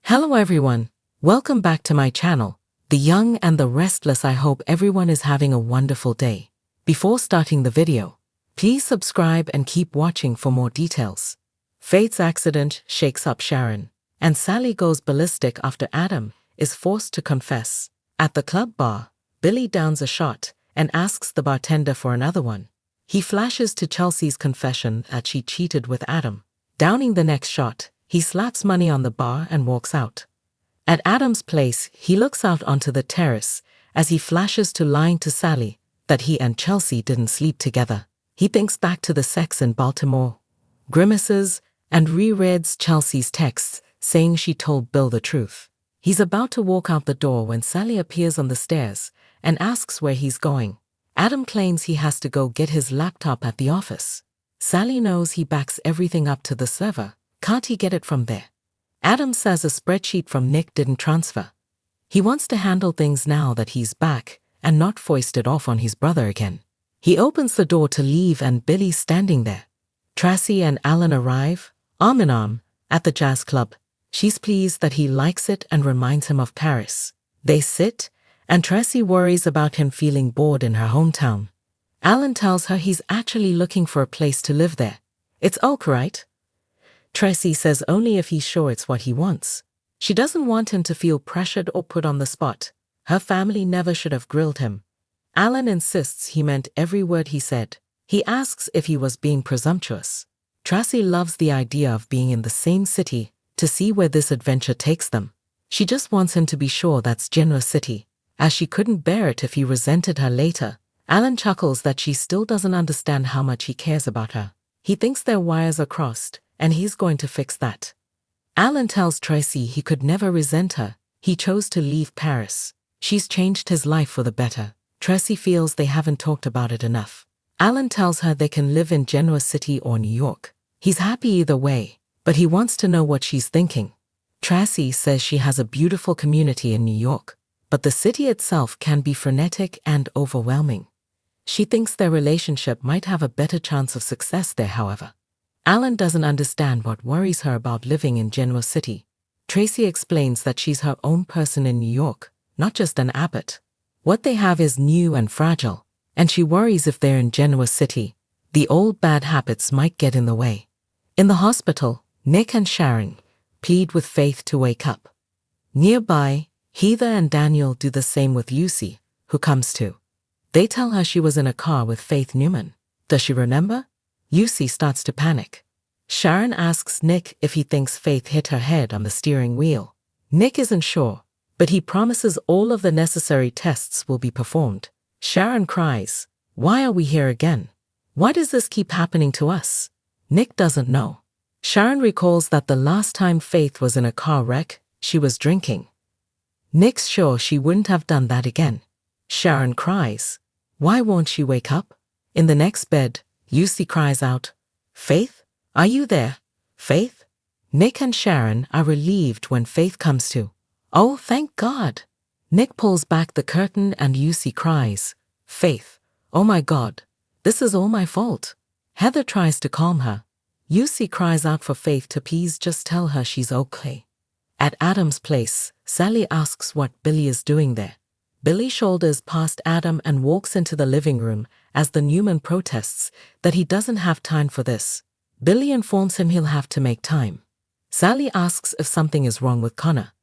Hello everyone, welcome back to my channel, The Young and the Restless. I hope everyone is having a wonderful day. Before starting the video, please subscribe and keep watching for more details. Faith's accident shakes up Sharon, and Sally goes ballistic after Adam is forced to confess. At the club bar, Billy downs a shot and asks the bartender for another one. He flashes to Chelsea's confession that she cheated with Adam. Downing the next shot, he slaps money on the bar and walks out. At Adam's place, he looks out onto the terrace as he flashes to lying to Sally that he and Chelsea didn't sleep together. He thinks back to the sex in Baltimore, grimaces, and rereads Chelsea's texts saying she told Bill the truth. He's about to walk out the door when Sally appears on the stairs and asks where he's going. Adam claims he has to go get his laptop at the office. Sally knows he backs everything up to the server. Can't he get it from there? Adam says a spreadsheet from Nick didn't transfer. He wants to handle things now that he's back and not foist it off on his brother again. He opens the door to leave and Billy's standing there. Tracy and Alan arrive, arm in arm, at the jazz club. She's pleased that he likes it and reminds him of Paris. They sit, and Tracy worries about him feeling bored in her hometown. Alan tells her he's actually looking for a place to live there. It's Oak, right? Tracy says only if he's sure it's what he wants. She doesn't want him to feel pressured or put on the spot. Her family never should have grilled him. Alan insists he meant every word he said. He asks if he was being presumptuous. Tracy loves the idea of being in the same city to see where this adventure takes them. She just wants him to be sure that's Genoa City, as she couldn't bear it if he resented her later. Alan chuckles that she still doesn't understand how much he cares about her. He thinks their wires are crossed, and he's going to fix that. Alan tells Tracy he could never resent her. He chose to leave Paris. She's changed his life for the better. Tracy feels they haven't talked about it enough. Alan tells her they can live in Genoa City or New York. He's happy either way, but he wants to know what she's thinking. Tracy says she has a beautiful community in New York, but the city itself can be frenetic and overwhelming. She thinks their relationship might have a better chance of success there, however. Alan doesn't understand what worries her about living in Genoa City. Tracy explains that she's her own person in New York, not just an abbot. What they have is new and fragile, and she worries if they're in Genoa City, the old bad habits might get in the way. In the hospital, Nick and Sharon plead with Faith to wake up. Nearby, Heather and Daniel do the same with Lucy, who comes to. They tell her she was in a car with Faith Newman. Does she remember? Lucy starts to panic. Sharon asks Nick if he thinks Faith hit her head on the steering wheel. Nick isn't sure, but he promises all of the necessary tests will be performed. Sharon cries, "Why are we here again? Why does this keep happening to us?" Nick doesn't know. Sharon recalls that the last time Faith was in a car wreck, she was drinking. Nick's sure she wouldn't have done that again. Sharon cries, "Why won't she wake up?" In the next bed, Lucy cries out, "Faith? Are you there? Faith?" Nick and Sharon are relieved when Faith comes to. "Oh, thank God." Nick pulls back the curtain and Lucy cries, "Faith, oh my God, this is all my fault." Heather tries to calm her. Lucy cries out for Faith to please just tell her she's okay. At Adam's place, Sally asks what Billy is doing there. Billy shoulders past Adam and walks into the living room as the Newman protests that he doesn't have time for this. Billy informs him he'll have to make time. Sally asks if something is wrong with Connor.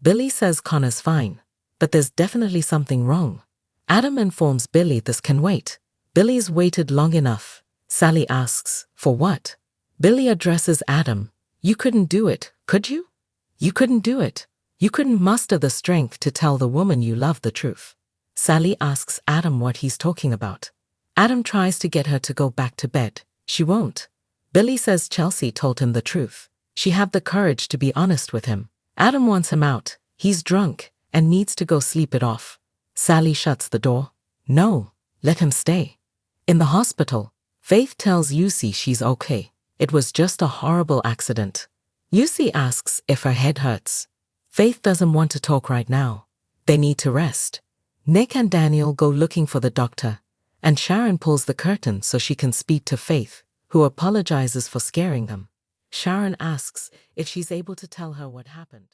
Billy says Connor's fine, but there's definitely something wrong. Adam informs Billy this can wait. Billy's waited long enough. Sally asks, "For what?" Billy addresses Adam. "You couldn't do it, could you? You couldn't do it. You couldn't muster the strength to tell the woman you love the truth." Sally asks Adam what he's talking about. Adam tries to get her to go back to bed. She won't. Billy says Chelsea told him the truth. She had the courage to be honest with him. Adam wants him out. He's drunk and needs to go sleep it off. Sally shuts the door. "No, let him stay." In the hospital, Faith tells Lucy she's okay. It was just a horrible accident. Lucy asks if her head hurts. Faith doesn't want to talk right now. They need to rest. Nick and Daniel go looking for the doctor, and Sharon pulls the curtain so she can speak to Faith, who apologizes for scaring them. Sharon asks if she's able to tell her what happened.